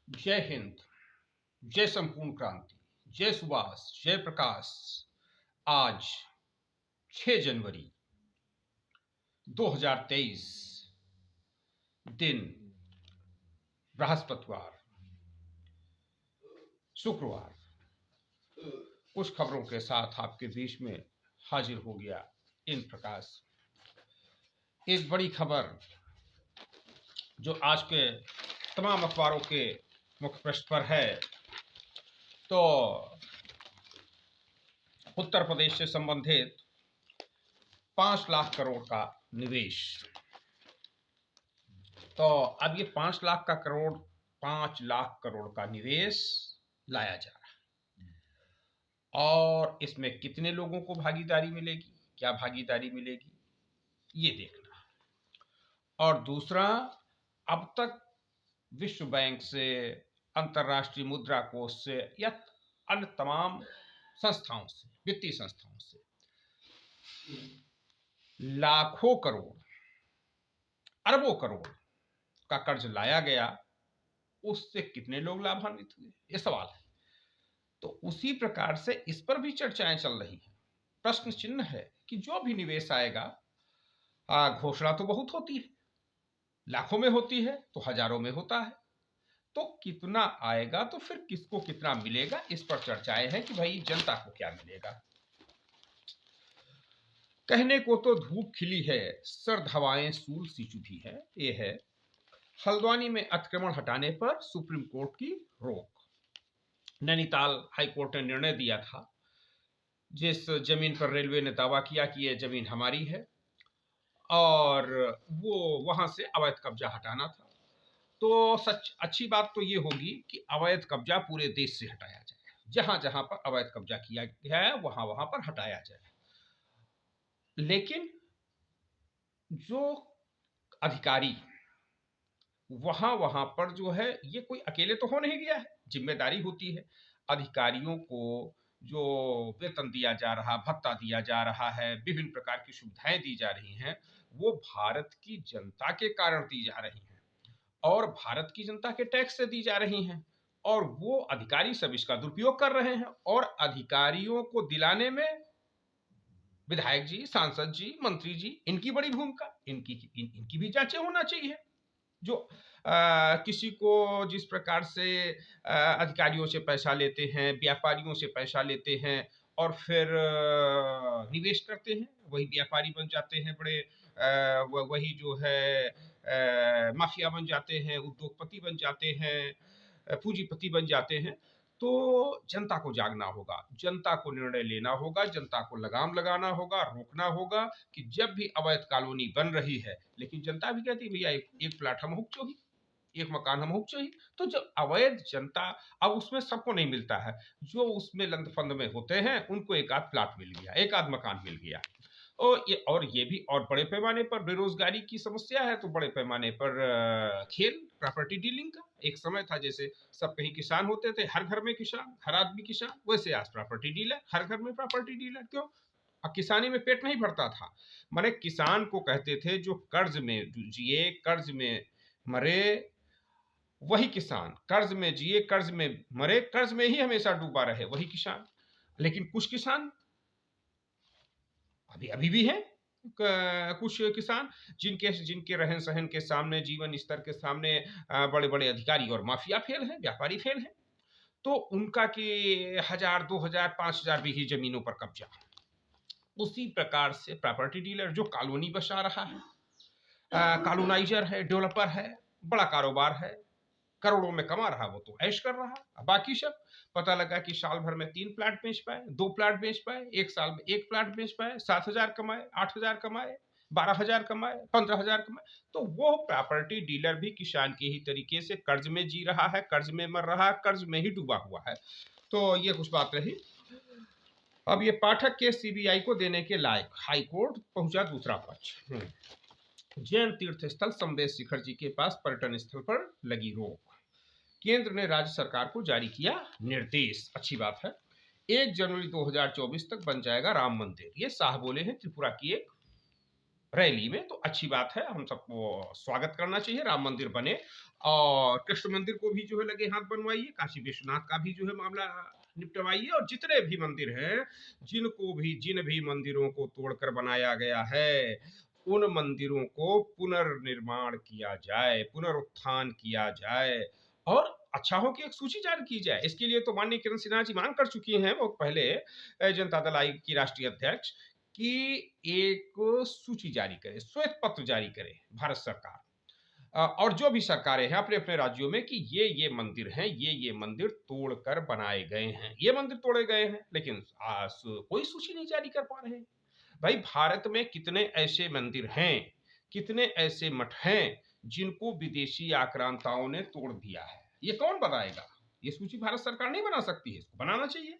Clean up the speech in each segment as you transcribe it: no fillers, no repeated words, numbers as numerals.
जय हिंद, जय संपूर्ण क्रांति, जय सुभाष, जय प्रकाश। आज 6 जनवरी 2023 दिन बृहस्पतिवार शुक्रवार कुछ खबरों के साथ आपके बीच में हाजिर हो गया इन प्रकाश। एक बड़ी खबर जो आज के तमाम अखबारों के मुख्य पृष्ठ पर है, तो उत्तर प्रदेश से संबंधित 5 लाख करोड़ का निवेश। तो अब ये 5 लाख करोड़ का निवेश लाया जा रहा है और इसमें कितने लोगों को भागीदारी मिलेगी, क्या भागीदारी मिलेगी, ये देखना। और दूसरा, अब तक विश्व बैंक से, अंतर्राष्ट्रीय मुद्रा कोष से या अन्य तमाम संस्थाओं से, वित्तीय संस्थाओं से लाखों करोड़, अरबों करोड़ का कर्ज लाया गया, उससे कितने लोग लाभान्वित हुए, ये सवाल है। तो उसी प्रकार से इस पर भी चर्चाएं चल रही हैं। प्रश्न चिन्ह है कि जो भी निवेश आएगा, घोषणा तो बहुत होती है, लाखों में होती है तो हजारों में होता है, तो कितना आएगा तो फिर किसको कितना मिलेगा, इस पर चर्चाएं हैं कि भाई जनता को क्या मिलेगा। कहने को तो धूप खिली है, सर्द हवाएं सूल सी चुभी है, ये है हल्द्वानी में अतिक्रमण हटाने पर सुप्रीम कोर्ट की रोक। नैनीताल हाईकोर्ट ने निर्णय दिया था, जिस जमीन पर रेलवे ने दावा किया कि यह जमीन हमारी है और वो वहां से अवैध कब्जा हटाना था, तो सच अच्छी बात तो ये होगी कि अवैध कब्जा पूरे देश से हटाया जाए, जहां जहां पर अवैध कब्जा किया गया है वहां वहां पर हटाया जाए। लेकिन जो अधिकारी वहां वहां पर जो है, ये कोई अकेले तो हो नहीं गया है, जिम्मेदारी होती है। अधिकारियों को जो वेतन दिया जा रहा, भत्ता दिया जा रहा है, विभिन्न प्रकार की सुविधाएं दी जा रही हैं, वो भारत की जनता के कारण दी जा रही हैं और भारत की जनता के टैक्स से दी जा रही हैं, और वो अधिकारी सब इसका दुरुपयोग कर रहे हैं। और अधिकारियों को दिलाने में विधायक जी, सांसद जी, मंत्री जी, इनकी बड़ी भूमिका, इनकी भी जांचें होना चाहिए। जो किसी को जिस प्रकार से अधिकारियों से पैसा लेते हैं, व्यापारियों से पैसा लेते हैं और फिर निवेश करते हैं, वही व्यापारी बन जाते हैं, बड़े वही जो है माफिया बन जाते हैं, उद्योगपति बन जाते हैं, पूंजीपति बन जाते हैं। तो जनता को जागना होगा, जनता को निर्णय लेना होगा, जनता को लगाम लगाना होगा, रोकना होगा कि जब भी अवैध कॉलोनी बन रही है, लेकिन जनता भी कहती है भैया एक प्लाट हम हुक चाहिए, एक मकान हम हुक चाहिए। तो जब अवैध जनता, अब उसमें सबको नहीं मिलता है, जो उसमें लंदफंद में होते हैं उनको एक आध प्लाट मिल गया, एक आध मकान मिल गया। और ये भी और बड़े पैमाने पर बेरोजगारी की समस्या है, तो बड़े पैमाने पर खेल प्रॉपर्टी डीलिंग का एक समय था, जैसे सब कहीं किसान होते थे, हर घर में किसान, हर आदमी किसान, वैसे आज प्रॉपर्टी डीलर, हर घर में प्रॉपर्टी डीलर। क्यों? अब किसानी में पेट नहीं भरता था। माने किसान को कहते थे जो कर्ज में जिए, कर्ज में मरे, वही किसान। कर्ज में जिए, कर्ज में मरे, कर्ज में ही हमेशा डूबा रहे, वही किसान। लेकिन कुछ किसान अभी अभी भी हैं, कुछ किसान जिनके जिनके रहन सहन के सामने, जीवन स्तर के सामने बड़े बड़े अधिकारी और माफिया फेल हैं, व्यापारी फेल हैं। तो उनका कि 1000, 2000, 5000 बीघी जमीनों पर कब्जा। उसी प्रकार से प्रॉपर्टी डीलर जो कॉलोनी बसा रहा है, कॉलोनाइजर है, डेवलपर है, बड़ा कारोबार है, करोड़ों में कमा रहा, वो तो ऐश कर रहा। बाकी सब पता लगा कि साल भर में 3 प्लाट बेच पाए, 2 प्लाट बेच पाए, एक साल में 1 प्लाट बेच पाए, 7000 कमाए, 8000 कमाए, 12000 कमाए, 15000 कमाए। तो वो प्रॉपर्टी डीलर भी किसान के ही तरीके से कर्ज में जी रहा है, कर्ज में मर रहा है, कर्ज में ही डूबा हुआ है। तो ये कुछ बात रही। अब ये पाठक केस सीबीआई को देने के लायक, हाईकोर्ट पहुंचा दूसरा पक्ष। जैन तीर्थ स्थल समवेश शिखर जी के पास पर्यटन स्थल पर लगी रोक। केंद्र ने राज्य सरकार को जारी किया निर्देश। अच्छी बात है। 1 जनवरी 2024 तक बन जाएगा राम मंदिर, ये शाह बोले हैं, त्रिपुरा की एक रैली में, तो अच्छी बात है, हम सबको स्वागत करना चाहिए, राम मंदिर बने और कृष्ण मंदिर को भी जो है लगे हाथ बनवाइए, काशी विश्वनाथ का भी जो है मामला निपटवाइए, और जितने भी मंदिर हैं, जिन भी मंदिरों को तोड़कर बनाया गया है, उन मंदिरों को पुनर्निर्माण किया जाए, पुनरुत्थान किया जाए, और अच्छा हो कि एक सूची जारी की जाए। इसके लिए तो माननीय किरण सिन्हा जी मांग कर चुकी हैं बहुत पहले, जनता दल आई की राष्ट्रीय अध्यक्ष, कि एक सूची जारी करे, श्वेत पत्र जारी करे भारत सरकार, और जो भी सरकारें हैं अपने अपने राज्यों में, कि ये मंदिर हैं, ये मंदिर तोड़कर बनाए गए हैं, ये मंदिर तोड़े गए हैं, लेकिन कोई सूची नहीं जारी कर पा रहे हैं। भाई, भारत में कितने ऐसे मंदिर हैं, कितने ऐसे मठ हैं जिनको विदेशी आक्रांताओं ने तोड़ दिया है, ये कौन बनाएगा? ये सूची भारत सरकार नहीं बना सकती है, इसको बनाना चाहिए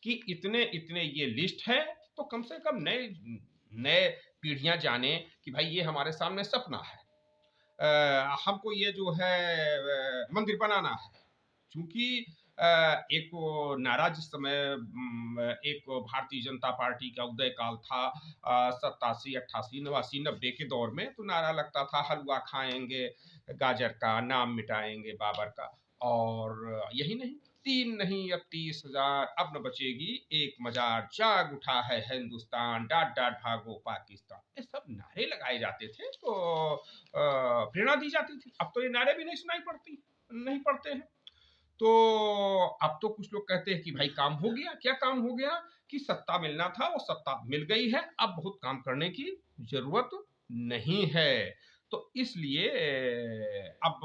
कि इतने इतने ये लिस्ट है, तो कम से कम नए नए पीढ़ियां जाने कि भाई ये हमारे सामने सपना है, हमको ये जो है मंदिर बनाना है। क्योंकि एक वो नारा जिस समय एक भारतीय जनता पार्टी का उदय काल था, 87 88 89 90 के दौर में, तो नारा लगता था हलवा खाएंगे गाजर का, नाम मिटाएंगे बाबर का, और यही नहीं, 3 नहीं अब 30,000, अब न बचेगी एक मजार, जाग उठा है हिंदुस्तान, डांट डांट भागो पाकिस्तान, ये सब नारे लगाए जाते थे, तो प्रेरणा दी जाती थी। अब तो ये नारे भी नहीं सुनाई पड़ती, नहीं पड़ते हैं। तो अब तो कुछ लोग कहते हैं कि भाई काम हो गया, क्या काम हो गया? कि सत्ता मिलना था, वो सत्ता मिल गई है, अब बहुत काम करने की जरूरत नहीं है। तो इसलिए अब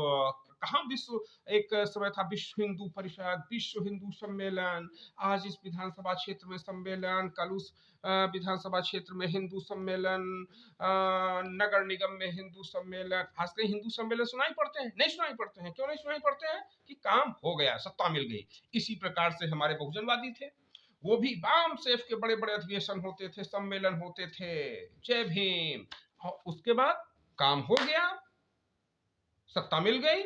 कहाँ विश्व, एक समय था विश्व हिंदू परिषद, विश्व हिंदू सम्मेलन, आज इस विधानसभा क्षेत्र में सम्मेलन, कल उस विधानसभा क्षेत्र में हिंदू सम्मेलन, नगर निगम में हिंदू सम्मेलन, आज कहीं हिंदू सम्मेलन सुनाई पड़ते हैं? नहीं सुनाई पड़ते हैं। क्यों नहीं सुनाई पड़ते हैं? कि काम हो गया, सत्ता मिल गई। इसी प्रकार से हमारे बहुजनवादी थे, वो भी बाम सेफ के बड़े बड़े अधिवेशन होते थे, सम्मेलन होते थे, जय भीम, और उसके बाद काम हो गया, सत्ता मिल गई,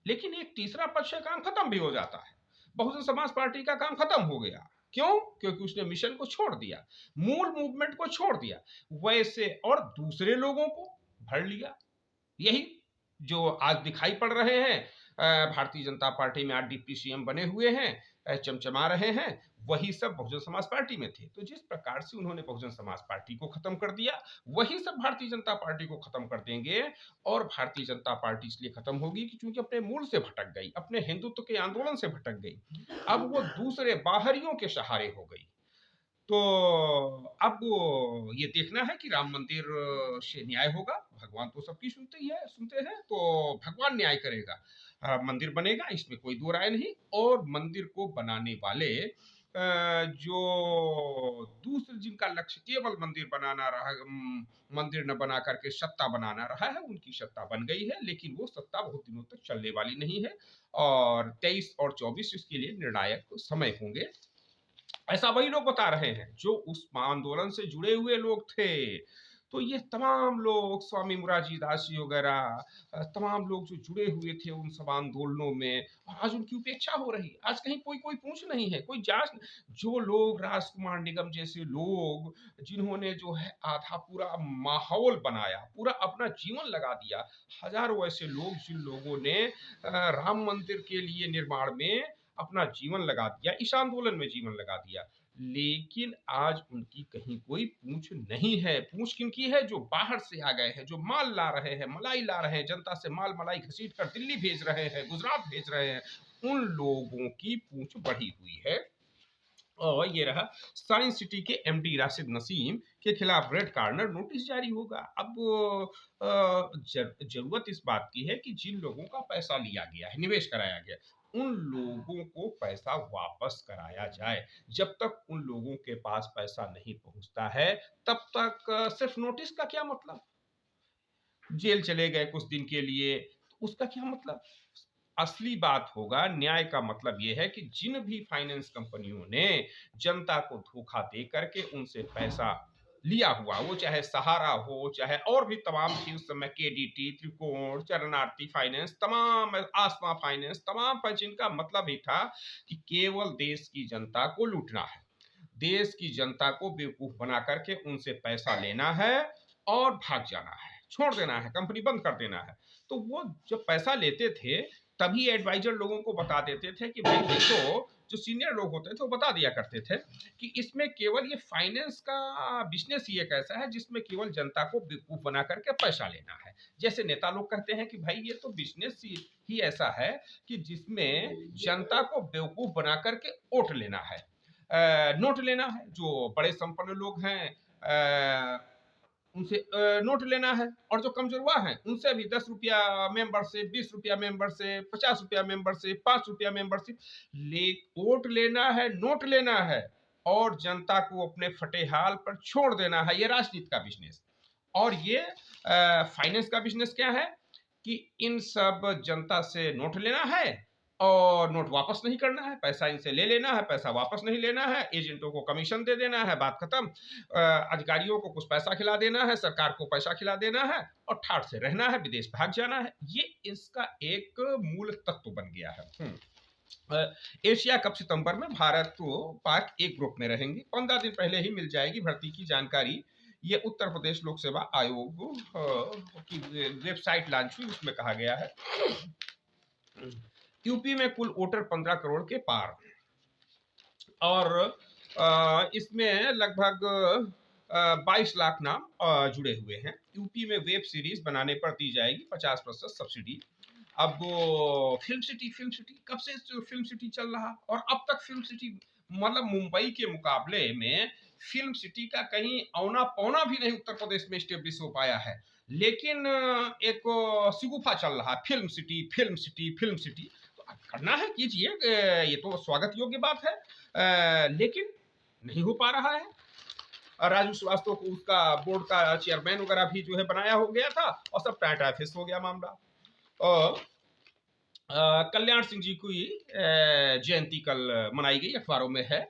लेकिन एक तीसरा पक्ष काम खत्म भी हो जाता है। बहुजन समाज पार्टी का काम खत्म हो गया, क्यों? क्योंकि उसने मिशन को छोड़ दिया, मूल मूवमेंट को छोड़ दिया, वैसे और दूसरे लोगों को भर लिया। यही जो आज दिखाई पड़ रहे हैं, भारतीय जनता पार्टी में 8 डिप्टी सीएम बने हुए हैं, चमचमा रहे हैं, वही सब बहुजन समाज पार्टी में थे। तो जिस प्रकार से उन्होंने बहुजन समाज पार्टी को खत्म कर दिया, वही सब भारतीय जनता पार्टी को खत्म कर देंगे। और भारतीय जनता पार्टी इसलिए खत्म होगी कि चूंकि अपने मूल से भटक गई, अपने हिंदुत्व के आंदोलन से भटक गई, अब वो दूसरे बाहरियों के सहारे हो गई। तो अब ये देखना है कि राम मंदिर से न्याय होगा, भगवान तो सबकी सुनते हैं, तो भगवान न्याय करेगा, मंदिर बनेगा, इसमें कोई दो राय नहीं। और मंदिर को बनाने वाले जो दूसरे जिनका लक्ष्य केवल मंदिर बनाना रहा, मंदिर न बना करके सत्ता बनाना रहा है, उनकी सत्ता बन गई है, लेकिन वो सत्ता बहुत दिनों तक चलने वाली नहीं है, और 23 और 24 इसके लिए निर्णायक समय होंगे। ऐसा वही लोग बता रहे हैं जो उस आंदोलन से जुड़े हुए लोग थे। तो ये तमाम लोग, स्वामी मुरारजी दास जी वगैरह, तमाम लोग जो जुड़े हुए थे उन सब आंदोलनों में, और आज उनकी उपेक्षा हो रही, आज कहीं कोई कोई पूछ नहीं है, कोई जांच। जो लोग, राजकुमार निगम जैसे लोग, जिन्होंने जो है आधा पूरा माहौल बनाया, पूरा अपना जीवन लगा दिया, हजारों ऐसे लोग जिन लोगों ने राम मंदिर के लिए निर्माण में अपना जीवन लगा दिया, इस आंदोलन में जीवन लगा दिया, लेकिन आज उनकी कहीं कोई पूछ नहीं है। पूछ किनकी है? जो बाहर से आ गए हैं, जो माल ला रहे हैं, मलाई ला रहे हैं, जनता से माल मलाई घसीट कर दिल्ली भेज रहे हैं, गुजरात भेज रहे हैं, उन लोगों की पूछ बढ़ी हुई है। और ये रहा साइंस सिटी के एमडी राशिद नसीम के खिलाफ रेड कार्नर नोटिस जारी होगा। अब जरूरत इस बात की है कि जिन लोगों का पैसा लिया गया है, निवेश कराया गया, उन लोगों को पैसा वापस कराया जाए। जब तक उन लोगों के पास पैसा नहीं पहुंचता है, तब तक सिर्फ नोटिस का क्या मतलब? जेल चले गए कुछ दिन के लिए, तो उसका क्या मतलब? असली बात होगा, न्याय का मतलब यह है कि जिन भी फाइनेंस कंपनियों ने जनता को धोखा दे करके उनसे पैसा लिया हुआ, वो चाहे सहारा हो, चाहे और भी तमाम थी उस समय, केडीटी, त्रिकोण, चरणार्थी फाइनेंस, तमाम आसमा फाइनेंस, तमाम पर जिनका मतलब ही था कि केवल देश की जनता को लूटना है, देश की जनता को बेवकूफ बना करके उनसे पैसा लेना है, और भाग जाना है, छोड़ देना है, कंपनी बंद कर देना है। तो वो जब पैसा लेते थे तभी एडवाइजर लोगों को बता देते थे कि भाई देखो, जो सीनियर लोग होते थे वो बता दिया करते थे कि इसमें केवल ये फाइनेंस का बिजनेस ही एक ऐसा है जिसमें केवल जनता को बेवकूफ बना करके पैसा लेना है। जैसे नेता लोग कहते हैं कि भाई ये तो बिजनेस ही ऐसा है कि जिसमें जनता को बेवकूफ बना करके वोट लेना है, नोट लेना है। जो बड़े संपन्न लोग हैं उनसे नोट लेना है, और जो कमजोरवा हैं उनसे भी 10 रुपया मेंबर से, 20 रुपया मेंबर से, 50 रुपया मेंबर से, 5 रुपया मेंबरशिप ले वोट लेना है, नोट लेना है, और जनता को अपने फटे हाल पर छोड़ देना है। ये राजनीति का बिजनेस। और ये फाइनेंस का बिजनेस क्या है कि इन सब जनता से नोट लेना है और नोट वापस नहीं करना है, पैसा इनसे ले लेना है, पैसा वापस नहीं लेना है, एजेंटों को कमीशन दे देना है, बात खत्म। अधिकारियों को कुछ पैसा खिला देना है, सरकार को पैसा खिला देना है, और ठाठ से रहना है, विदेश भाग जाना है। ये इसका एक मूल तत्व बन गया है। एशिया कप सितंबर में भारत तो पाक एक ग्रुप में रहेंगे। 15 दिन पहले ही मिल जाएगी भर्ती की जानकारी। ये उत्तर प्रदेश लोक सेवा आयोग की वेबसाइट लॉन्च हुई, उसमें कहा गया है यूपी में कुल वोटर 15 करोड़ के पार, और इसमें लगभग 22 लाख नाम जुड़े हुए हैं। यूपी में वेब सीरीज बनाने पर दी जाएगी 50% सब्सिडी। अब फिल्म सिटी कब से फिल्म सिटी चल रहा, और अब तक फिल्म सिटी मतलब मुंबई के मुकाबले में फिल्म सिटी का कहीं औना पौना भी नहीं उत्तर प्रदेश में स्टेब्लिश हो पाया है। लेकिन एक सिगुफा चल रहा, film city film city film city. तो करना है कीजिए, ये तो स्वागत योग्य बात है, लेकिन नहीं हो पा रहा है। राजू श्रीवास्तव को उसका बोर्ड का चेयरमैन वगैरह भी जो है बनाया हो गया था, और सब टाटा फेस हो गया मामला। और कल्याण सिंह जी की जयंती कल मनाई गई, अखबारों में है।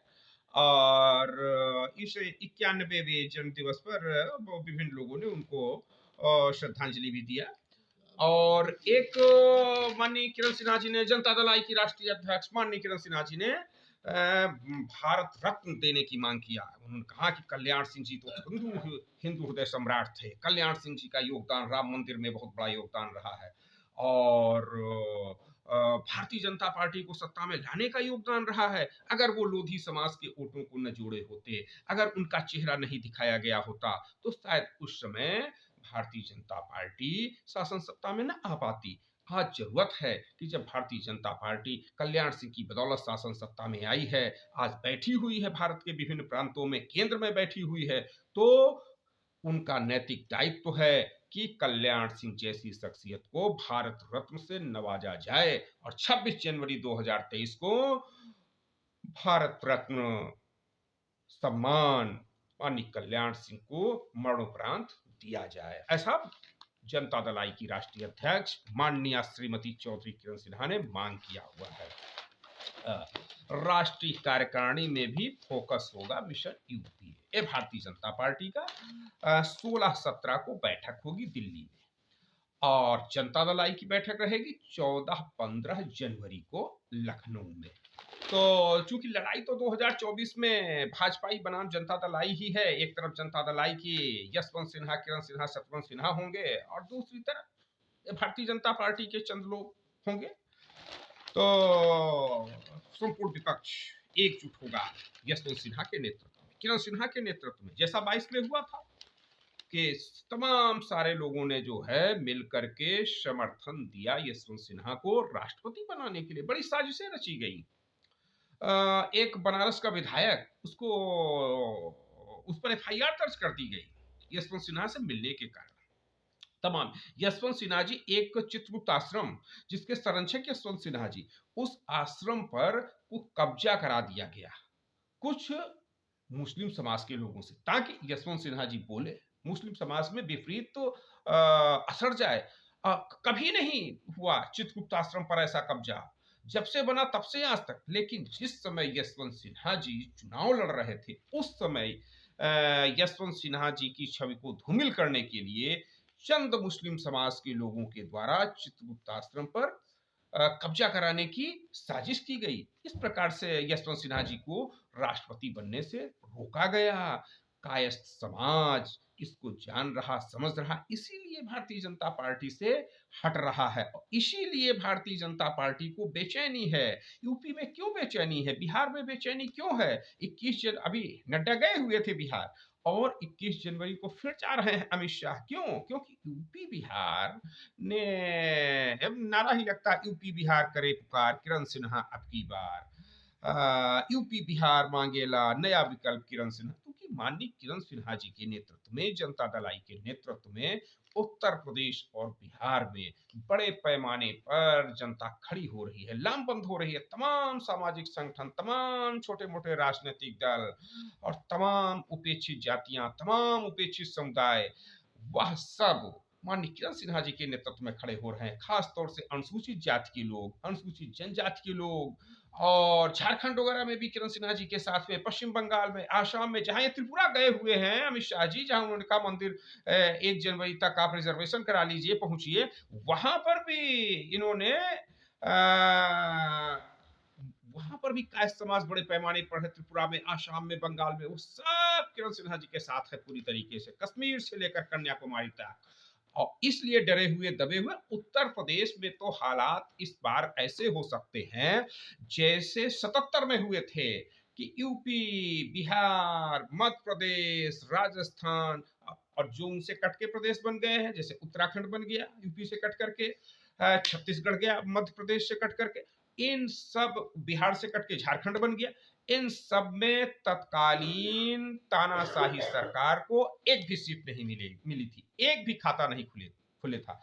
और इस 91वें जन्म दिवस पर विभिन्न लोगों ने उनको श्रद्धांजलि भी दिया। और एक माननीय किरण सिन्हा जी ने, जनता दल आई की राष्ट्रीय अध्यक्ष माननीय किरण सिन्हा जी ने भारत रत्न देने की मांग किया। उन्होंने कहा कि कल्याण सिंह जी तो हिंदू हृदय सम्राट थे, कल्याण सिंह जी का योगदान राम मंदिर में बहुत बड़ा योगदान रहा है, और भारतीय जनता पार्टी को सत्ता में लाने का योगदान रहा है। अगर वो लोधी समाज के वोटों को न जोड़े होते, अगर उनका चेहरा नहीं दिखाया गया होता, तो शायद उस समय भारतीय जनता पार्टी शासन सत्ता में न आ पाती। आज जरूरत है कि जब भारतीय जनता पार्टी कल्याण सिंह की बदौलत शासन सत्ता में आई है, आज बैठी हुई है भारत के विभिन्न प्रांतों में, केंद्र में बैठी हुई है, तो उनका नैतिक दायित्व है कि कल्याण सिंह जैसी शख्सियत को भारत रत्न से नवाजा जाए, और 26 जनवरी 2023 को भारत रत्न सम्मान माननीय कल्याण सिंह को मरणोपरांत दिया जाए। ऐसा जनता दल आई की राष्ट्रीय अध्यक्ष माननीय श्रीमती चौधरी किरण सिन्हा ने मांग किया हुआ है। राष्ट्रीय कार्यकारिणी में भी फोकस होगा मिशन यूपी। ये भारतीय जनता पार्टी का 16-17 को बैठक होगी दिल्ली में, और जनता दल आई की बैठक रहेगी 14-15 जनवरी को लखनऊ में। तो चूंकि लड़ाई तो 2024 में भाजपाई बनाम जनता दल आई ही है। एक तरफ जनता दल आई की यशवंत सिन्हा, किरण सिन्हा, शत्रुघ्न सिन्हा होंगे, और दूसरी तरफ भारतीय जनता पार्टी के चंद लोग होंगे। तो संपूर्ण विपक्ष एकजुट होगा यशवंत सिन्हा के नेतृत्व में, किरण सिन्हा के नेतृत्व में, जैसा 22 में हुआ था कि तमाम सारे लोगों ने जो है मिलकर के समर्थन दिया यशवंत सिन्हा को राष्ट्रपति बनाने के लिए। बड़ी साजिशें रची गई। एक बनारस का विधायक, उसको उस पर FIR दर्ज कर दी गई यशवंत सिन्हा से मिलने के कारण। तमाम यशवंत सिन्हा जी एक चित्रगुप्त आश्रम, जिसके संरक्षक यशवंत सिन्हा जी, उस आश्रम पर कब्जा करा दिया गया कुछ मुस्लिम समाज के लोगों से, ताकि यशवंत सिन्हा जी बोले, मुस्लिम समाज में विपरीत तो असर जाए। कभी नहीं हुआ चित्रगुप्त आश्रम पर ऐसा कब्जा, जब से बना तब से आज तक। लेकिन जिस समय यशवंत सिन्हा जी चुनाव लड़ रहे थे, उस समय यशवंत सिन्हा जी की छवि को धूमिल करने के लिए चंद मुस्लिम समाज के लोगों के द्वारा चित्रगुप्त आश्रम पर कब्जा कराने की साजिश की गई। इस प्रकार से यशवंत सिन्हा जी को राष्ट्रपति बनने से रोका गया। कायस्थ समाज इसको जान रहा, समझ रहा, इसीलिए भारतीय जनता पार्टी से हट रहा है। और इसीलिए भारतीय जनता पार्टी को बेचैनी है। यूपी में क्यों बेचैनी है, बिहार में बेचैनी क्यों है? 21 अभी नड्डा गए हुए थे बिहार, और 21 जनवरी को फिर जा रहे हैं अमित शाह। क्यों? क्योंकि यूपी बिहार ने अब नारा ही लगता है, यूपी बिहार करे पुकार, किरण सिन्हा अब की बार। यूपी बिहार मांगेला नया विकल्प, किरण सिन्हा। क्योंकि माननीय किरण सिन्हा जी के नेतृत्व में, जनता दल आई के नेतृत्व में उत्तर प्रदेश और बिहार में बड़े पैमाने पर जनता खड़ी हो रही है, लामबंद हो रही है। तमाम सामाजिक संगठन, तमाम छोटे मोटे राजनीतिक दल और तमाम उपेक्षित जातियां, तमाम उपेक्षित समुदाय, वह सब माननीय किरण सिन्हा जी के नेतृत्व में खड़े हो रहे हैं। खास तौर से अनुसूचित जाति के लोग, अनुसूचित जनजाति के लोग, और झारखंड वगैरह में भी किरण सिन्हा जी के साथ में, पश्चिम बंगाल में, आसाम में, जहां ये त्रिपुरा गए हुए हैं अमित शाह जी, जहां उन्होंने कहा मंदिर 1 जनवरी तक आप रिजर्वेशन करा लीजिए, पहुंचिए, वहां पर भी इन्होंने वहां पर भी कायस्थ समाज बड़े पैमाने पर है। त्रिपुरा में, आसाम में, बंगाल में, वो सब किरण सिन्हा जी के साथ है पूरी तरीके से, कश्मीर से लेकर कन्याकुमारी तक। और इसलिए डरे हुए, दबे हुए। उत्तर प्रदेश में तो हालात इस बार ऐसे हो सकते हैं जैसे 77 में हुए थे, कि यूपी, बिहार, मध्य प्रदेश, राजस्थान, और जो उनसे कट के प्रदेश बन गए हैं, जैसे उत्तराखंड बन गया यूपी से कट करके, छत्तीसगढ़ गया मध्य प्रदेश से कट करके, इन सब, बिहार से कट के झारखंड बन गया, इन सब में तत्कालीन तानाशाही सरकार को एक भी सीट नहीं मिली थी, एक भी खाता नहीं खुले था।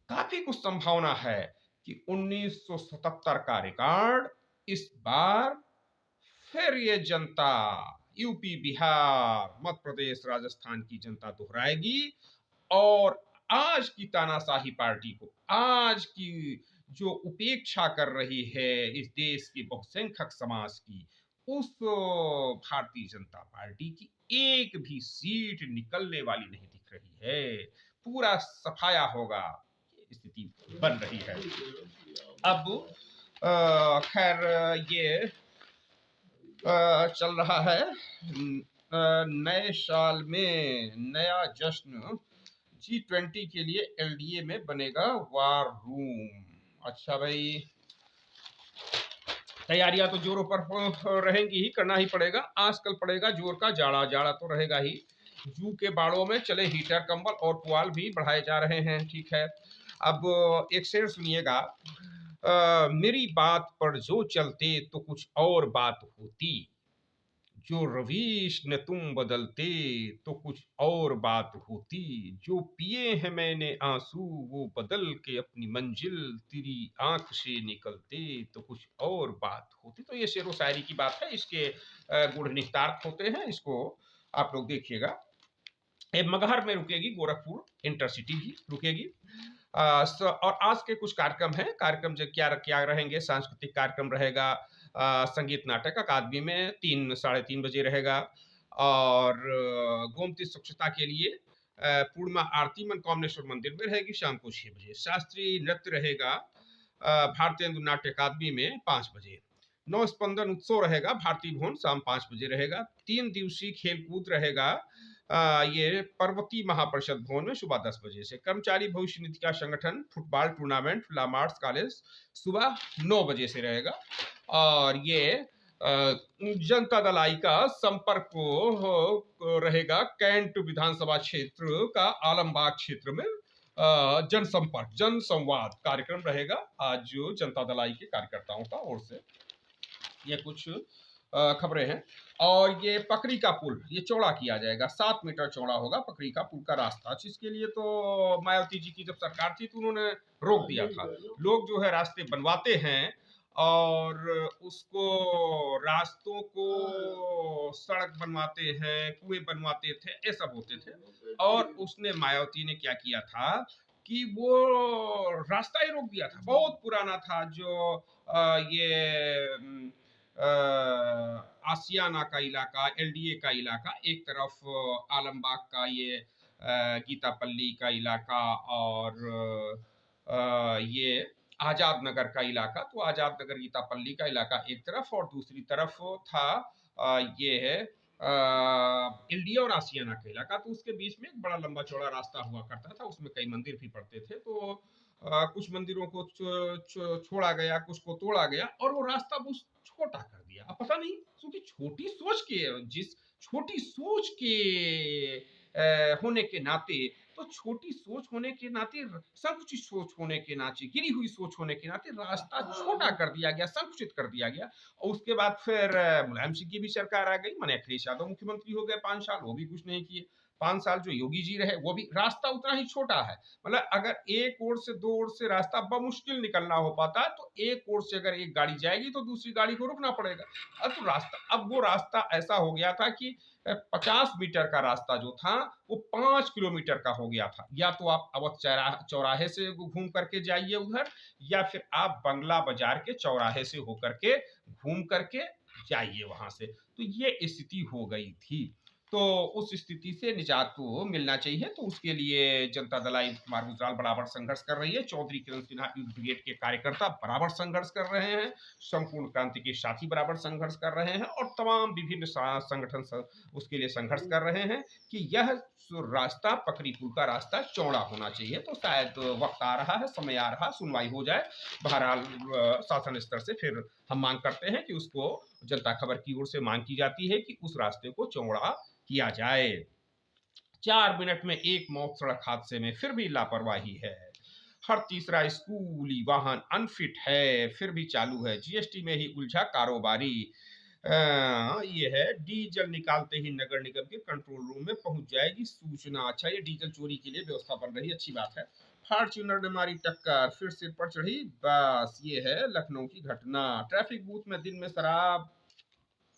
काफी कुछ संभावना है कि 1977 का रिकॉर्ड इस बार फिर ये जनता, यूपी, बिहार, मध्य प्रदेश, राजस्थान की जनता दोहराएगी, और आज की तानाशाही पार्टी को, आज की जो उपेक्षा कर रही है इस देश के बहुसंख्यक समाज की, उस भारतीय जनता पार्टी की एक भी सीट निकलने वाली नहीं दिख रही है। पूरा सफाया होगा, ये स्थिति बन रही है। अब खैर ये चल रहा है, नए साल में नया जश्न, G20 के लिए एलडीए में बनेगा वार रूम। अच्छा भाई, तैयारियां तो जोरों पर रहेंगी ही, करना ही पड़ेगा। आजकल पड़ेगा जोर का जाड़ा, जाड़ा तो रहेगा ही। जू के बाड़ों में चले हीटर, कंबल और पुआल भी बढ़ाए जा रहे हैं, ठीक है। अब एक शेर सुनिएगा, मेरी बात पर जो चलते तो कुछ और बात होती, जो रवीश ने तुम बदलते तो कुछ और बात होती, जो पिए हैं मैंने आंसू वो बदल के अपनी मंजिल, तेरी आंख से निकलते तो कुछ और बात होती। तो ये शेरो शायरी की बात है, इसके गुण निहितार्थ होते हैं, इसको आप लोग देखिएगा। ये मगहर में रुकेगी, गोरखपुर इंटरसिटी भी रुकेगी। और आज के कुछ कार्यक्रम हैं, कार्यक्रम जो क्या क्या रहेंगे, सांस्कृतिक कार्यक्रम रहेगा, संगीत नाटक अकादमी में 3-3:30 रहेगा, और गोमती स्वच्छता के लिए पूर्णिमा आरती मनकामनेश्वर मंदिर में रहेगी शाम को 6 बजे। शास्त्रीय नृत्य रहेगा भारतीय नाट्य अकादमी में 5 बजे। नौ स्पंदन उत्सव रहेगा भारतीय भवन, शाम 5 बजे रहेगा। 3 दिवसीय खेलकूद रहेगा ये पर्वतीय महापरिषद भवन में सुबह 10 बजे से। कर्मचारी भविष्य निधि का संगठन फुटबॉल टूर्नामेंट लामार्ट्स कॉलेज सुबह 9 बजे से रहेगा। और ये जनता दल आई का संपर्क रहेगा कैंट विधानसभा क्षेत्र का आलमबाग क्षेत्र में, जनसंपर्क, जनसंवाद कार्यक्रम रहेगा आज जो जनता दल आई के कार्यकर्ताओं का ओर से। ये कुछ खबरें हैं। और ये पकड़ी का पुल ये चौड़ा किया जाएगा, 7 मीटर चौड़ा होगा पकड़ी का पुल का रास्ता, जिसके लिए तो मायावती जी की जब सरकार थी तो उन्होंने रोक दिया था। लोग जो है रास्ते बनवाते हैं, और उसको, रास्तों को सड़क बनवाते हैं, कुएं बनवाते थे, ये सब होते थे। और उसने, मायावती ने क्या किया था कि वो रास्ता ही रोक दिया था, बहुत पुराना था, जो ये आसियाना का इलाका, एलडीए का इलाका, एक तरफ आलमबाग का ये गीतापल्ली का इलाका, और ये आजाद नगर का इलाका। तो आजाद नगर गीतापल्ली का इलाका एक तरफ, और दूसरी तरफ था ये है इंडिया और आसियाना का इलाका, तो उसके बीच में एक बड़ा लंबा चौड़ा रास्ता हुआ करता था, उसमें कई मंदिर भी पड़ते थे। तो कुछ मंदिरों को छोड़ा गया, कुछ को तोड़ा गया, और वो रास्ता बहुत छोटा कर दिया। अब पता नहीं, क्योंकि छोटी सोच के होने के नाते, तो छोटी सोच होने के नाते, संकुचित सोच होने के नाते, गिरी हुई सोच होने के नाते रास्ता छोटा कर दिया गया, संकुचित कर दिया गया। और उसके बाद फिर मुलायम सिंह की भी सरकार आ गई, माने अखिलेश यादव मुख्यमंत्री हो गए 5 साल, वो भी कुछ नहीं किए। 5 साल जो योगी जी रहे, वो भी रास्ता उतना ही छोटा है। मतलब अगर एक ओर से दो ओर से रास्ता बमुश्किल निकलना हो पाता है, तो एक ओर से अगर एक गाड़ी जाएगी तो दूसरी गाड़ी को रुकना पड़ेगा। अब वो रास्ता ऐसा हो गया था कि 50 मीटर का रास्ता जो था, वो 5 किलोमीटर का हो गया था। या तो आप अवध चौराहे से घूम करके जाइए उधर, या फिर आप बंगला बाजार के चौराहे से होकर के घूम करके जाइए वहां से। तो ये स्थिति हो गई थी। तो उस स्थिति से निजात को मिलना चाहिए, तो उसके लिए जनता दल कुमार गुजराल बराबर संघर्ष कर रही है। चौधरी किरण सिन्हा यूथ ब्रिगेड के कार्यकर्ता बराबर संघर्ष कर रहे हैं, संपूर्ण क्रांति के साथी बराबर संघर्ष कर रहे हैं, और तमाम विभिन्न संगठन उसके लिए संघर्ष कर रहे हैं कि यह रास्ता, पकड़ी पुल का रास्ता चौड़ा होना चाहिए। तो शायद वक्त आ रहा है, समय आ रहा, सुनवाई हो जाए। बहरहाल शासन स्तर से फिर हम मांग करते हैं कि उसको, जनता खबर की ओर से मांग की जाती है कि उस रास्ते को चौड़ा किया जाए। 4 मिनट में एक मौत सड़क हादसे में, फिर भी लापरवाही है। हर तीसरा स्कूली वाहन अनफिट है, फिर भी चालू है। जीएसटी में ही उलझा कारोबारी। ये है, डीजल निकालते ही नगर निगम के कंट्रोल रूम में पहुंच जाएगी सूचना। अच्छा, ये डीजल चोरी के लिए व्यवस्था बन रही है, अच्छी बात है। फॉर्च्यूनर ने मारी टक्कर, फिर सिर पर चढ़ी बस। ये है लखनऊ की घटना। ट्रैफिक बूथ में दिन में शराब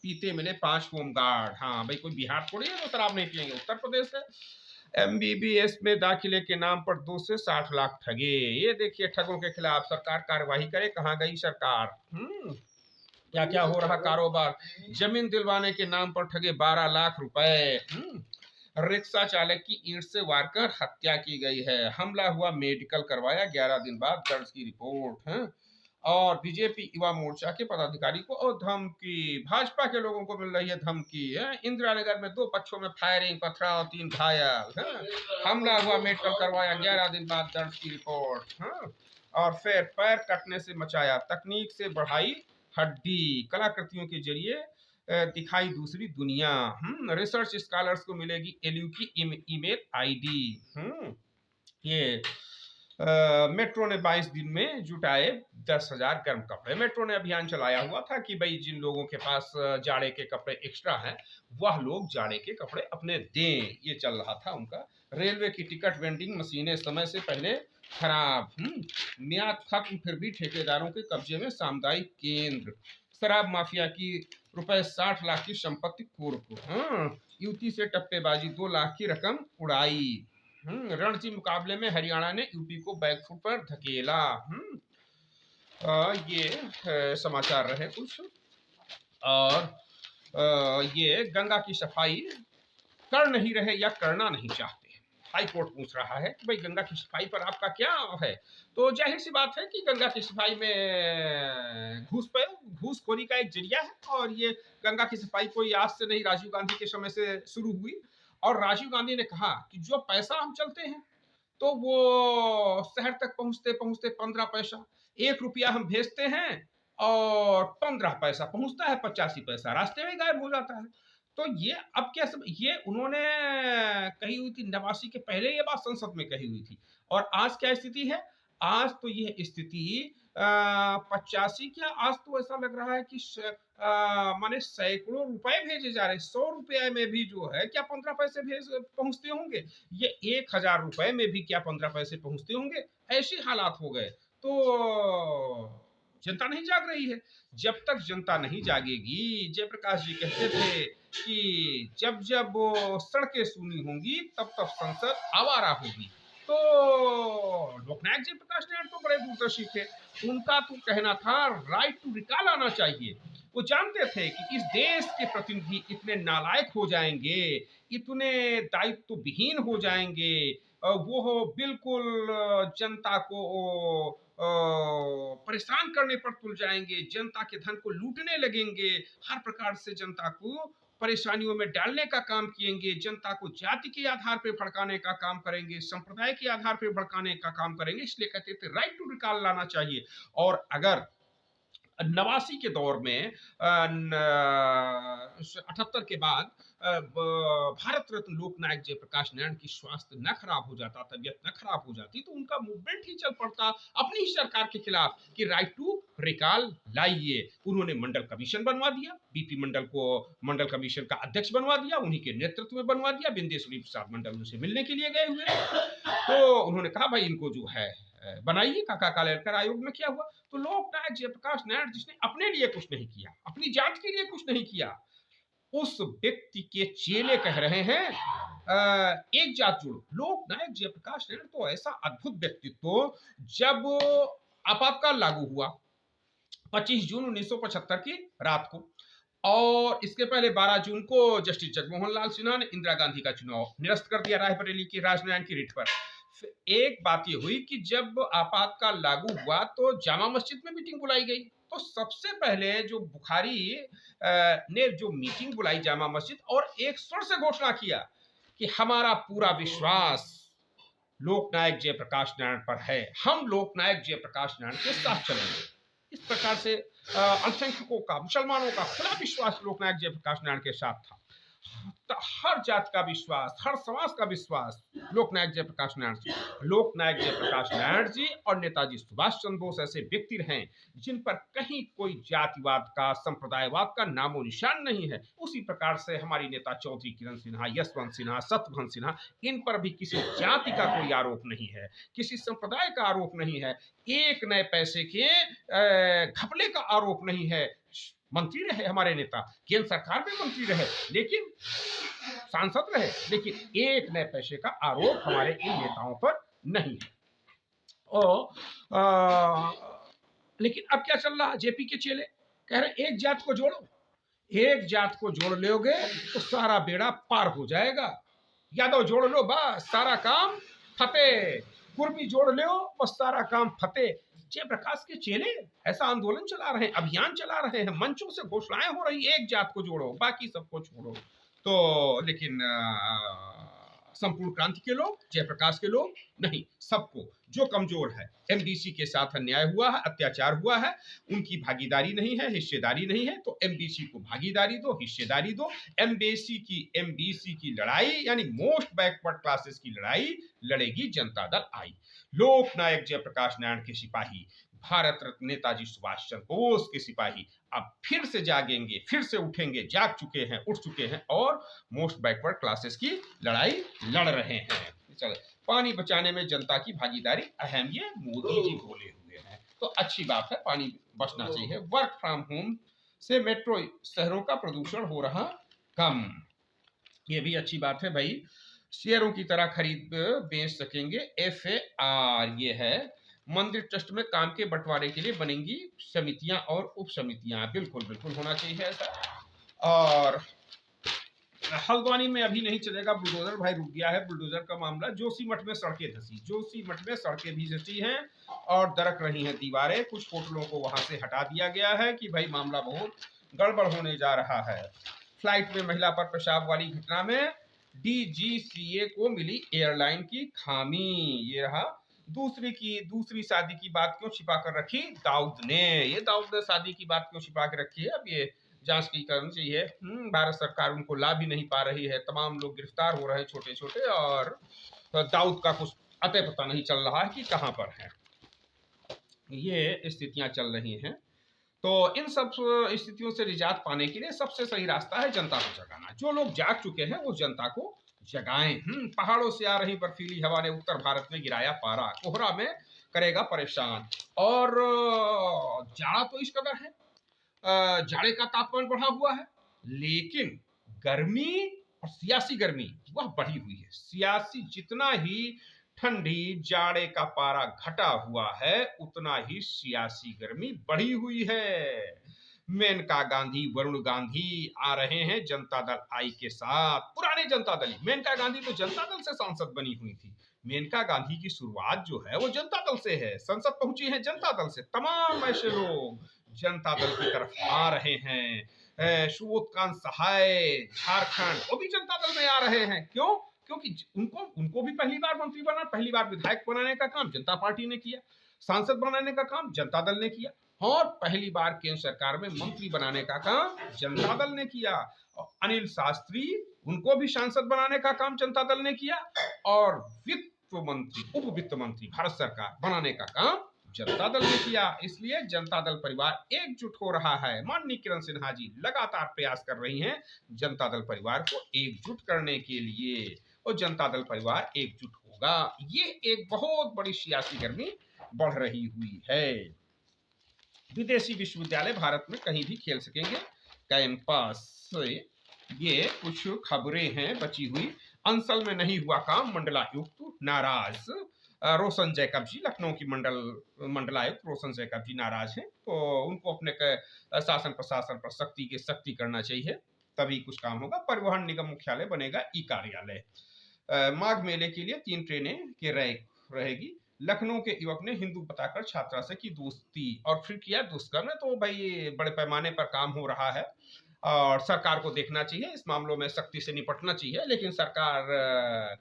पीते मिले 5 होमगार्ड। हाँ भाई, कोई बिहार थोड़ी है तो शराब नहीं पियेंगे, उत्तर प्रदेश है। एमबीबीएस में दाखिले के नाम पर 2 से 60 लाख ठगे। ये देखिए, ठगों के खिलाफ सरकार कार्यवाही करे। कहाँ गई सरकार? क्या क्या हो रहा कारोबार। जमीन दिलवाने के नाम पर ठगे 12 लाख रुपए। रिक्शा चालक की ईंट से वार कर हत्या की गई है। हमला हुआ, मेडिकल करवाया, 11 दिन बाद दर्ज की रिपोर्ट है। और बीजेपी युवा मोर्चा के पदाधिकारी को और धमकी, भाजपा के लोगों को मिल रही है धमकी है। इंदिरा नगर में 2 पक्षों में फायरिंग, पथराव, 3 घायल है। हमला हुआ, मेडिकल करवाया, 11 दिन बाद दर्ज की रिपोर्ट है। और फिर पैर कटने से मचाया, तकनीक से बढ़ाई हड्डी, कलाकृतियों के जरिए दिखाई दूसरी दुनिया। रिसर्च स्कॉलर्स को मिलेगी एलयू की ईमेल आईडी। ये मेट्रो ने 22 दिन में जुटाए 10,000 गर्म कपड़े। मेट्रो ने अभियान चलाया हुआ था कि भाई जिन लोगों के पास जाड़े के कपड़े एक्स्ट्रा हैं, वह लोग जाड़े के कपड़े अपने दें, ये चल रहा था उनका। रेलवे की टिकट वेंडिंग मशीनें समय से पहले खराब, मियाद खत्म, फिर भी ठेकेदारों के कब्जे में सामुदायिक केंद्र। शराब माफिया की ₹60 लाख की संपत्ति कुर्क। युवती से टप्पेबाजी, 2 लाख की रकम उड़ाई। रणजी मुकाबले में हरियाणा ने यूपी को बैकफुट पर धकेला। ये समाचार रहे कुछ। और ये गंगा की सफाई कर नहीं रहे या करना नहीं चाहते। हाई कोर्ट पूछ रहा है कि भाई गंगा की सफाई पर आपका क्या है। तो जाहिर सी बात है कि गंगा की सफाई में घूसखोरी का एक जरिया है। और ये गंगा की सफाई कोई आज से नहीं, राजीव गांधी के समय से शुरू हुई। और राजीव गांधी ने कहा कि जो पैसा हम चलते हैं, तो वो शहर तक पहुंचते पहुंचते 15 पैसा, 1 रुपया हम भेजते हैं और 15 पैसा पहुंचता है, 85 पैसा रास्ते में गायब हो जाता है। तो ये अब क्या सब, ये उन्होंने कही हुई थी 89 के पहले, ये बात संसद में कही हुई थी। और आज क्या स्थिति है? आज तो यह स्थिति 85 क्या, आज तो ऐसा लग रहा है कि माने सैकड़ों रुपए भेजे जा रहे हैं। 100 रुपए में भी जो है क्या 15 पैसे पहुंचते होंगे? ये 1,000 रुपए में भी क्या 15 पैसे पहुंचते होंगे? ऐसे हालात हो गए। तो जनता नहीं जाग रही है। जब तक जनता नहीं जागेगी, जयप्रकाश जी कहते थे कि जब जब सड़कें सूनी होंगी, तब तब संसद आवारा होगी। तो लोकनायक जयप्रकाश नारायण तो बड़े दूरदर्शी थे। उनका तो कहना था राइट टू रिकॉल आना चाहिए। वो जानते थे कि इस देश के प्रतिनिधि इतने नालायक हो जाएंगे, इतने दायित्व विहीन हो जाएंगे, वो बिल्कुल जनता को परेशान करने पर तुल जाएंगे, जनता के धन को लूटने लगेंगे, हर प्रकार से जनता को परेशानियों में डालने का काम किएंगे, जनता को जाति के आधार पे भड़काने का काम करेंगे, संप्रदाय के आधार पे भड़काने का काम करेंगे। इसलिए कहते थे राइट टू रिकॉल लाना चाहिए। और अगर 89 के दौर में 78 के बाद भारत रत्न लोकनायक जयप्रकाश नारायण की स्वास्थ्य न खराब हो जाता, तबियत न खराब हो जाती, तो उनका मूवमेंट ही चल पड़ता अपनी ही सरकार के खिलाफ कि राइट टू रिकॉल लाइए। उन्होंने मंडल कमीशन बनवा दिया, बीपी मंडल को मंडल कमीशन का अध्यक्ष बनवा दिया, उन्हीं के नेतृत्व में बनवा दिया। बिंदेश्वरी प्रसाद मंडल उनसे मिलने के लिए गए हुए, तो उन्होंने कहा भाई इनको जो है बनाइए। काका कालेलकर आयोग में क्या हुआ? तो लोकनायक जयप्रकाश नारायण जिसने अपने लिए कुछ नहीं किया, अपनी जात के लिए कुछ नहीं किया, उस व्यक्ति के चेले कह रहे हैं एक जात जोड़ो। लोकनायक जयप्रकाश नारायण तो ऐसा अद्भुत व्यक्तित्व, जब आपातकाल लागू हुआ 25 जून 1975 की रात को, और इसके पहले 12 जून को जस्टिस जगमोहन लाल सिन्हा ने इंदिरा गांधी का चुनाव निरस्त कर दिया रायबरेली की राजनारायण की रिट पर। एक बात ये हुई कि जब आपातकाल लागू हुआ तो जामा मस्जिद में मीटिंग बुलाई गई। तो सबसे पहले जो बुखारी ने जो मीटिंग बुलाई जामा मस्जिद, और एक स्वर से घोषणा किया कि हमारा पूरा विश्वास लोकनायक जयप्रकाश नारायण पर है, हम लोकनायक जयप्रकाश नारायण के साथ चलेंगे। इस प्रकार से अल्पसंख्यकों का, मुसलमानों का खुला विश्वास लोकनायक जयप्रकाश नारायण के साथ था। हर जात का विश्वास, हर समाज का विश्वास लोकनायक जयप्रकाश नारायण जी। लोकनायक जयप्रकाश नारायण जी और नेताजी सुभाष चंद्र बोस ऐसे व्यक्ति रहे जिन पर कहीं कोई जातिवाद का, संप्रदायवाद का नामो निशान नहीं है। उसी प्रकार से हमारी नेता चौधरी किरण सिन्हा, यशवंत सिन्हा, शत्रुघ्न सिन्हा, इन पर भी किसी जाति का कोई आरोप नहीं है, किसी संप्रदाय का आरोप नहीं है, एक नए पैसे के घपले का आरोप नहीं है। मंत्री रहे हमारे नेता, केंद्र सरकार में मंत्री रहे, लेकिन सांसद रहे, लेकिन एक नए पैसे का आरोप हमारे इन नेताओं पर नहीं है। लेकिन अब क्या चल रहा? जेपी के चेले कह रहे एक जात को जोड़ो, एक जात को जोड़ लोगे तो सारा बेड़ा पार हो जाएगा। यादव जोड़ लो बस सारा काम फतेह, कुर्मी जोड़ लो बस सारा काम फतेह। जयप्रकाश के चेले ऐसा आंदोलन चला रहे हैं, अभियान चला रहे हैं, मंचों से घोषणाएं हो रही, एक जात को जोड़ो बाकी सबको छोड़ो। तो लेकिन संपूर्ण क्रांति के लोग, जयप्रकाश के लोग नहीं, सबको, जो कमजोर है, एमबीसी के साथ अन्याय हुआ है, अत्याचार हुआ है, उनकी भागीदारी नहीं है, हिस्सेदारी नहीं है, तो एमबीसी को भागीदारी दो, हिस्सेदारी दो। एमबीसी की लड़ाई यानी मोस्ट बैकवर्ड क्लासेस की लड़ाई लड़ेगी जनता दल आई। लोकनायक जयप्रकाश नारायण के सिपाही, भारत रत्न नेताजी सुभाष चंद्र बोस के सिपाही अब फिर से जागेंगे, फिर से उठेंगे, जाग चुके हैं, उठ चुके हैं, और मोस्ट बैकवर्ड क्लासेस की लड़ाई लड़ रहे हैं। चलो, पानी बचाने में जनता की भागीदारी अहम, ये मोदी जी बोले हुए हैं, तो अच्छी बात है, पानी बचना चाहिए। वर्क फ्रॉम होम से मेट्रो शहरों का प्रदूषण हो रहा कम, ये भी अच्छी बात है भाई। शेयरों की तरह खरीद बेच सकेंगे। FAR ये है, मंदिर ट्रस्ट में काम के बंटवारे के लिए बनेंगी समितियां और उप समितियां। बिल्कुल बिल्कुल होना चाहिए ऐसा। और हल्द्वानी में अभी नहीं चलेगा बुलडोजर, भाई रुक गया है बुलडोजर का मामला। जोशीमठ में सड़कें धंसी, जोशीमठ में सड़कें भी धंसी हैं और दरक रही हैं दीवारें। कुछ होटलों को वहां से हटा दिया गया है कि भाई मामला बहुत गड़बड़ होने जा रहा है। फ्लाइट में महिला पर पेशाब वाली घटना में DGCA को मिली एयरलाइन की खामी। ये रहा दूसरी शादी की बात क्यों छिपा कर रखी दाऊद ने। ये दाऊद ने शादी की बात क्यों छिपा कर रखी है, अब ये जांच की करनी चाहिए। भारत सरकार उनको ला भी नहीं पा रही है, तमाम लोग गिरफ्तार हो रहे हैं छोटे छोटे, और दाऊद का कुछ अते पता नहीं चल रहा है कि कहां पर है। ये स्थितियां चल रही हैं। तो इन सब स्थितियों से निजात पाने के लिए सबसे सही रास्ता है जनता को जगाना। जो लोग जाग चुके हैं वो जनता को जगाएं। पहाड़ों से आ रही बर्फीली हवा ने उत्तर भारत में गिराया पारा, कोहरा में करेगा परेशान। और जाड़ा तो इस कदर है, जाड़े का तापमान बढ़ा हुआ है, लेकिन गर्मी और सियासी गर्मी वह बढ़ी हुई है। सियासी जितना ही ठंडी जाड़े का पारा घटा हुआ है, उतना ही सियासी गर्मी बढ़ी हुई है। मेनका गांधी, वरुण गांधी आ रहे हैं जनता दल आई के साथ। पुराने जनता दल, मेनका गांधी तो जनता दल से सांसद बनी हुई थी। मेनका गांधी की शुरुआत जो है वो जनता दल से है, संसद पहुंची है जनता दल से। तमाम ऐसे लोग जनता दल की तरफ आ रहे हैं। सुबोध कांत सहाय झारखंड, वो भी जनता दल में आ रहे हैं। क्यों? क्योंकि उनको उनको भी पहली बार मंत्री बना, पहली बार विधायक बनाने का काम जनता पार्टी ने किया, सांसद बनाने का काम जनता दल ने किया, और पहली बार केंद्र सरकार में मंत्री बनाने का काम जनता दल ने किया। अनिल शास्त्री, उनको भी सांसद बनाने का काम जनता दल ने किया, और वित्त मंत्री, उप वित्त मंत्री भारत सरकार बनाने का काम जनता दल ने किया। इसलिए जनता दल परिवार एकजुट हो रहा है। माननीय किरण सिन्हा जी लगातार प्रयास कर रही हैं जनता दल परिवार को एकजुट करने के लिए, और जनता दल परिवार एकजुट होगा। ये एक बहुत बड़ी सियासी गर्मी बढ़ रही हुई है। विदेशी विश्वविद्यालय भारत में कहीं भी खेल सकेंगे कैंपस से, ये कुछ खबरें हैं बची हुई। अंसल में नहीं हुआ काम, मंडलायुक्त नाराज। रोशन जैकब जी, लखनऊ की मंडलायुक्त रोशन जैकब जी नाराज हैं, तो उनको अपने शासन प्रशासन पर सख्ती करना चाहिए, तभी कुछ काम होगा। परिवहन निगम मुख्यालय बनेगा ई कार्यालय। माघ मेले के लिए 3 ट्रेनें के रैक रहेगी। लखनऊ के युवक ने हिंदू बताकर छात्रा से की दोस्ती और फिर किया दुष्कर्म। तो भाई बड़े पैमाने पर काम हो रहा है, और सरकार को देखना चाहिए, इस मामलों में सख्ती से निपटना चाहिए, लेकिन सरकार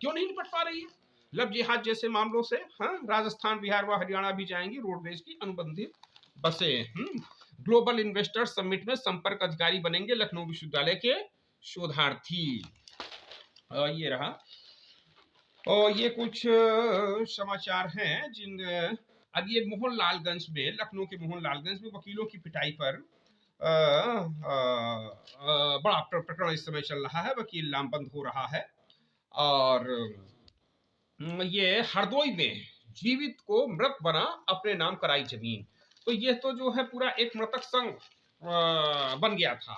क्यों नहीं निपट पा रही है? लव जिहाद जैसे मामलों से। हाँ, राजस्थान, बिहार व हरियाणा भी जाएंगी रोडवेज की अनुबंधित बसें। ग्लोबल इन्वेस्टर समिट में संपर्क अधिकारी बनेंगे लखनऊ विश्वविद्यालय के शोधार्थी। ये रहा, और ये कुछ समाचार हैं जिन अब ये मोहनलालगंज में, लखनऊ के मोहनलालगंज में वकीलों की पिटाई पर बड़ा प्रकरण इस समय चल रहा है। वकील लामबंद हो रहा है। और ये हरदोई में जीवित को मृत बना, अपने नाम कराई जमीन। तो ये तो जो है पूरा एक मृतक संघ बन गया था,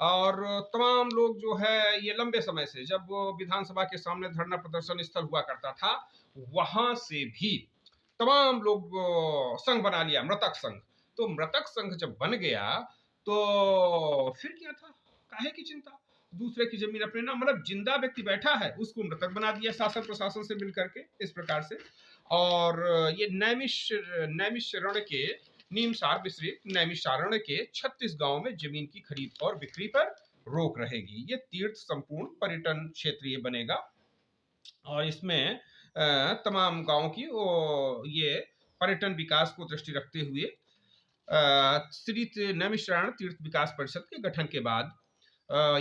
और तमाम लोग जो है ये लंबे समय से, जब विधानसभा के सामने धरना प्रदर्शन स्थल हुआ करता था, वहां से भी तमाम लोग संघ बना लिया, मृतक संघ। तो मृतक संघ जब बन गया तो फिर क्या था, काहे की चिंता? दूसरे की जमीन अपने नाम, मतलब जिंदा व्यक्ति बैठा है उसको मृतक बना दिया शासन प्रशासन से मिलकर के, इस प्रकार से। और ये नैमिषारण्य के नीमसार विस्तृत नैमिषारण्य के 36 गांव में जमीन की खरीद और बिक्री पर रोक रहेगी। ये तीर्थ संपूर्ण पर्यटन क्षेत्र ये बनेगा, और इसमें तमाम गांव की ये पर्यटन विकास को दृष्टि रखते हुए श्री नैमिषारण्य तीर्थ विकास परिषद के गठन के बाद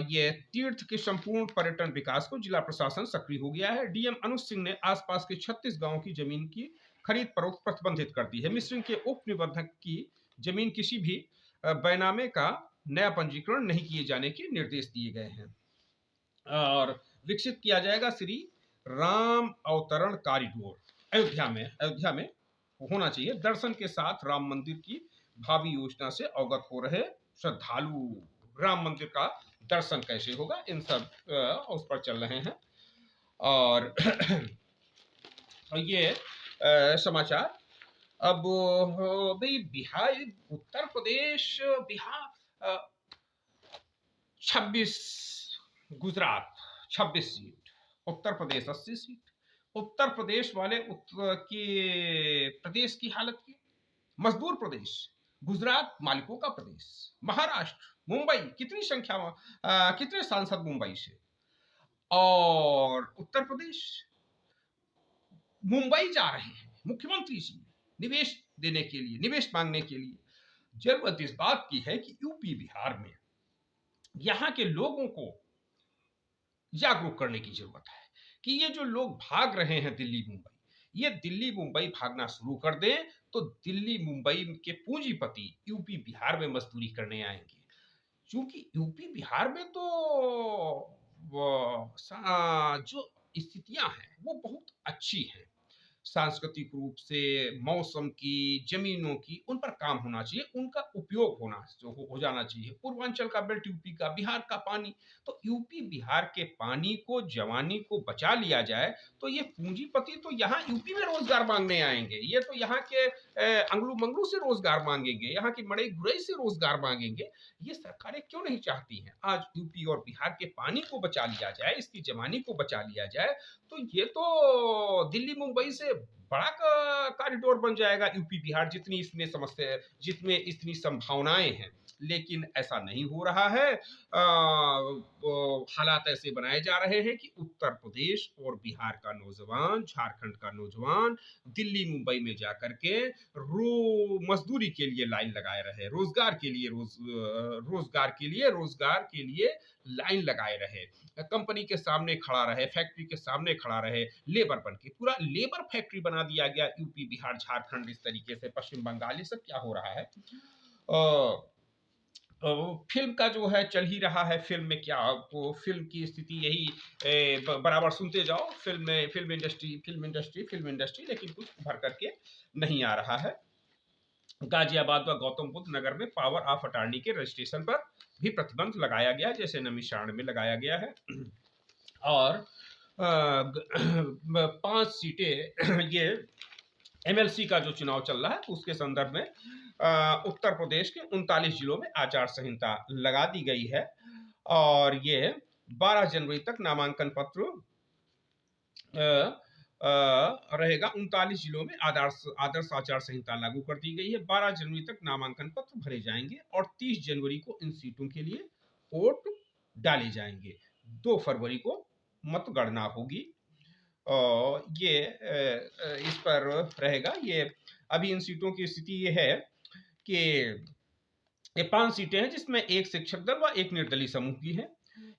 ये तीर्थ के संपूर्ण पर्यटन विकास को जिला प्रशासन सक्रिय हो गया है। डीएम अनुज सिंह ने आसपास के 36 गांवों की जमीन की खरीद फरोख्त प्रतिबंधित कर दी है। मिश्रिंग के उप निबंधक की जमीन किसी भी बैनामे का नया पंजीकरण नहीं किए जाने के निर्देश दिए गए हैं। और विकसित किया जाएगा श्री राम अवतरण कॉरिडोर। अयोध्या में होना चाहिए। दर्शन के साथ राम मंदिर की भावी योजना से अवगत हो रहे श्रद्धालु, राम मंदिर का दर्शन कैसे होगा, इन सब उस पर चल रहे हैं। और ये समाचार अब भाई बिहार, उत्तर प्रदेश, बिहार 26, गुजरात 26 सीट, उत्तर प्रदेश 80 सीट। उत्तर प्रदेश वाले प्रदेश की हालत की, मजदूर प्रदेश। गुजरात मालिकों का प्रदेश। महाराष्ट्र, मुंबई, कितनी संख्या में कितने सांसद मुंबई से, और उत्तर प्रदेश मुंबई जा रहे हैं मुख्यमंत्री जी निवेश देने के लिए, निवेश मांगने के लिए। जरूरत इस बात की है कि यूपी बिहार में यहां के लोगों को जागरूक करने की जरूरत है कि ये जो लोग भाग रहे हैं दिल्ली मुंबई, ये दिल्ली मुंबई भागना शुरू कर दें तो दिल्ली मुंबई के पूंजीपति यूपी बिहार में मजदूरी करने आएंगे। क्योंकि यूपी बिहार में तो जो स्थितियां हैं वो बहुत अच्छी हैं, सांस्कृतिक रूप से, मौसम की, जमीनों की, उन पर काम होना चाहिए, उनका उपयोग हो जाना चाहिए। पूर्वांचल का बेल्ट यूपी का, बिहार का पानी, तो यूपी बिहार के पानी को, जवानी को बचा लिया जाए तो ये पूंजीपति तो यहाँ यूपी में रोजगार मांगने आएंगे। ये तो यहाँ के अंगलू मंगलू से रोजगार मांगेंगे, यहाँ की मड़ई गुड़ई से रोजगार मांगेंगे। ये सरकारें क्यों नहीं चाहती हैं आज यूपी और बिहार के पानी को बचा लिया जाए, इसकी जवानी को बचा लिया जाए। तो ये तो दिल्ली मुंबई से बड़ा कॉरिडोर बन जाएगा यूपी बिहार, जितनी इसमें समस्या, जितने इतनी संभावनाएं हैं। लेकिन ऐसा नहीं हो रहा है। हालात ऐसे बनाए जा रहे हैं कि उत्तर प्रदेश और बिहार का नौजवान, झारखंड का नौजवान दिल्ली मुंबई में जाकर के मजदूरी के लिए लाइन लगाए रहे, रोजगार के लिए लाइन लगाए रहे, कंपनी के सामने खड़ा रहे, फैक्ट्री के सामने खड़ा रहे, लेबर बन के। पूरा लेबर फैक्ट्री बना दिया गया यूपी बिहार झारखंड, इस तरीके से पश्चिम बंगाल, ये सब क्या हो रहा है। फिल्म का जो है चल ही रहा है। फिल्म में क्या, आपको फिल्म की स्थिति यही बराबर सुनते जाओ, फिल्म इंडस्ट्री, लेकिन कुछ भर करके नहीं आ रहा है। गाजियाबाद व गौतम बुद्ध नगर में पावर ऑफ अटॉर्नी के रजिस्ट्रेशन पर भी प्रतिबंध लगाया गया, जैसे नमिषारण में लगाया गया है। और 5 सीटें ये एमएलसी का जो चुनाव चल रहा है उसके संदर्भ में उत्तर प्रदेश के 39 जिलों में आचार संहिता लगा दी गई है। और ये 12 जनवरी तक नामांकन पत्र रहेगा। 39 जिलों में आदर्श आचार संहिता लागू कर दी गई है। 12 जनवरी तक नामांकन पत्र भरे जाएंगे और 30 जनवरी को इन सीटों के लिए वोट डाले जाएंगे। 2 फरवरी को मतगणना होगी। और ये इस पर रहेगा। ये अभी इन सीटों की स्थिति ये है कि ये 5 सीटें हैं, जिसमें 1 शिक्षक दल व 1 निर्दलीय समूह की है।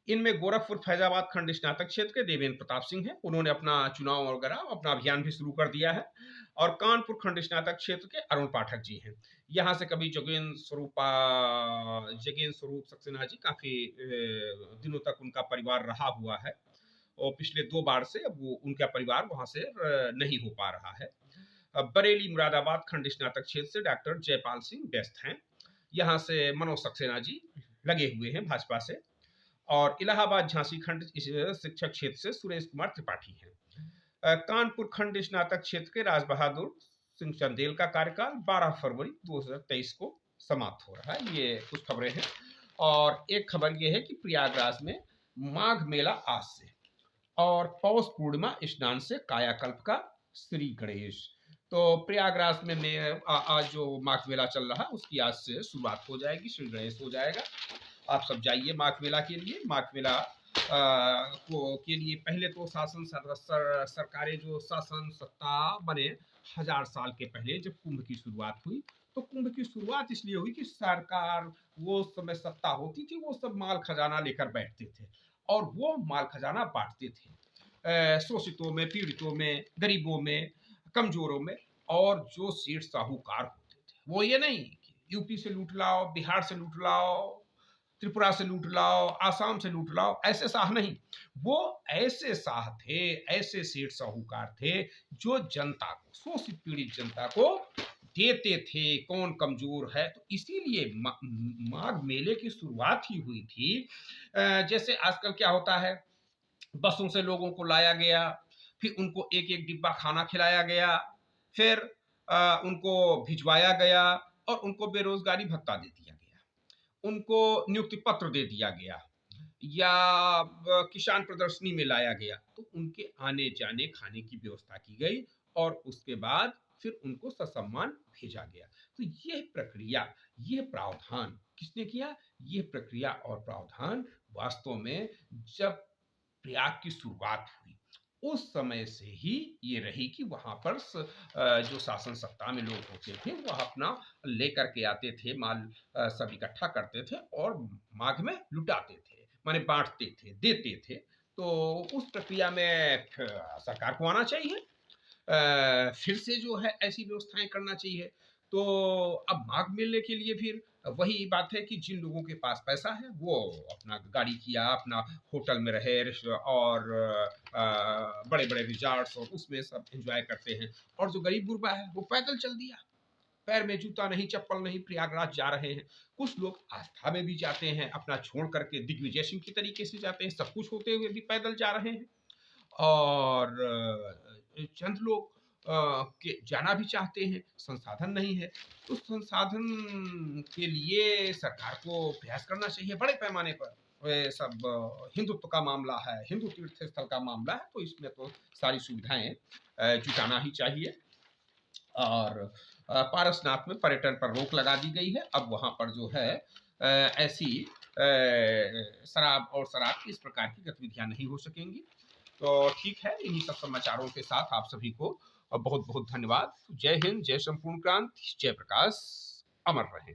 इनमें गोरखपुर फैजाबाद खंड स्नातक क्षेत्र के देवेंद्र प्रताप सिंह हैं, उन्होंने अपना चुनाव वगैरह अपना अभियान भी शुरू कर दिया है। और कानपुर खंड स्नातक क्षेत्र के अरुण पाठक जी हैं। यहाँ से कभी जोगेंद्र स्वरूप सक्सेना जी काफी दिनों तक उनका परिवार रहा हुआ है, और पिछले 2 बार से अब वो उनका परिवार वहां से नहीं हो पा रहा है। बरेली मुरादाबाद खंड स्नातक क्षेत्र से डॉक्टर जयपाल सिंह व्यस्त हैं। यहाँ से मनोज सक्सेना जी लगे हुए हैं भाजपा से। और इलाहाबाद झांसी खंड शिक्षक क्षेत्र से सुरेश कुमार त्रिपाठी हैं। कानपुर खंड स्नातक क्षेत्र के राज बहादुर सिंह चंदेल का कार्यकाल 12 फरवरी 2023 को समाप्त हो रहा है। ये कुछ खबरें हैं। और एक खबर ये है कि प्रयागराज में माघ मेला आज से, और पौष पूर्णिमा स्नान से कायाकल्प का श्री गणेश। तो प्रयागराज में आज जो माघ मेला चल रहा है उसकी आज से शुरुआत हो जाएगी, श्री गणेश हो जाएगा। आप सब जाइए माघ मेला के लिए। माघ मेला के लिए पहले तो सरकारें जो शासन सत्ता बने 1000 साल के पहले जब कुंभ की शुरुआत हुई, तो कुंभ की शुरुआत इसलिए हुई कि सरकार वो समय सत्ता होती थी, वो सब माल खजाना लेकर बैठते थे और वो माल खजाना बांटते थे शोषितों में, पीड़ितों में, गरीबों में, कमजोरों में। और जो सेठ साहूकार होते थे वो ये नहीं कि यूपी से लूट लाओ, बिहार से लूट लाओ, त्रिपुरा से लूट लाओ, आसाम से लूट लाओ, ऐसे शाह नहीं। वो ऐसे शाह थे, ऐसे सेठ साहूकार थे जो जनता को, शोषित पीड़ित जनता को देते थे। कौन कमजोर है, तो इसीलिए माघ मेले की शुरुआत ही हुई थी। जैसे आजकल क्या होता है, बसों से लोगों को लाया गया, फिर उनको एक एक डिब्बा खाना खिलाया गया, फिर उनको भिजवाया गया और उनको बेरोजगारी भत्ता दे दिया गया, उनको नियुक्ति पत्र दे दिया गया, या किसान प्रदर्शनी में लाया गया, तो उनके आने जाने खाने की व्यवस्था की गई और उसके बाद फिर उनको ससम्मान भेजा गया। तो यह प्रक्रिया, यह प्रावधान किसने किया? यह प्रक्रिया और प्रावधान वास्तव में जब प्रयाग की शुरुआत हुई उस समय से ही ये रही कि वहां पर जो शासन सत्ता में लोग होते थे वह अपना लेकर के आते थे, माल सब इकट्ठा करते थे और माघ में लुटाते थे, माने बांटते थे, देते थे। तो उस प्रक्रिया में सरकार को आना चाहिए, फिर से जो है ऐसी व्यवस्थाएं करना चाहिए। तो अब माघ मेले के लिए फिर वही बात है कि जिन लोगों के पास पैसा है वो अपना गाड़ी किया, अपना होटल में रहे और बड़े बड़े रिजॉर्ट्स और उसमें सब एंजॉय करते हैं। और जो गरीब गुरबा है वो पैदल चल दिया, पैर में जूता नहीं, चप्पल नहीं, प्रयागराज जा रहे हैं। कुछ लोग आस्था में भी जाते हैं, अपना छोड़ करके दिग्विजय सिंह की तरीके से जाते हैं, सब कुछ होते हुए भी पैदल जा रहे हैं। और चंद लोग के जाना भी चाहते हैं, संसाधन नहीं है। तो संसाधन के लिए सरकार को प्रयास करना चाहिए बड़े पैमाने पर। ये सब हिंदुत्व का मामला है, हिंदू तीर्थ स्थल का मामला है, तो इसमें तो सारी सुविधाएं जुटाना ही चाहिए। और पारसनाथ में पर्यटन पर रोक लगा दी गई है। अब वहाँ पर जो है ऐसी शराब और शराब की इस प्रकार की गतिविधियां नहीं हो सकेंगी। तो ठीक है, इन्हीं सब समाचारों के साथ आप सभी को बहुत बहुत धन्यवाद। जय हिंद, जय संपूर्ण क्रांति, जय प्रकाश, अमर रहे।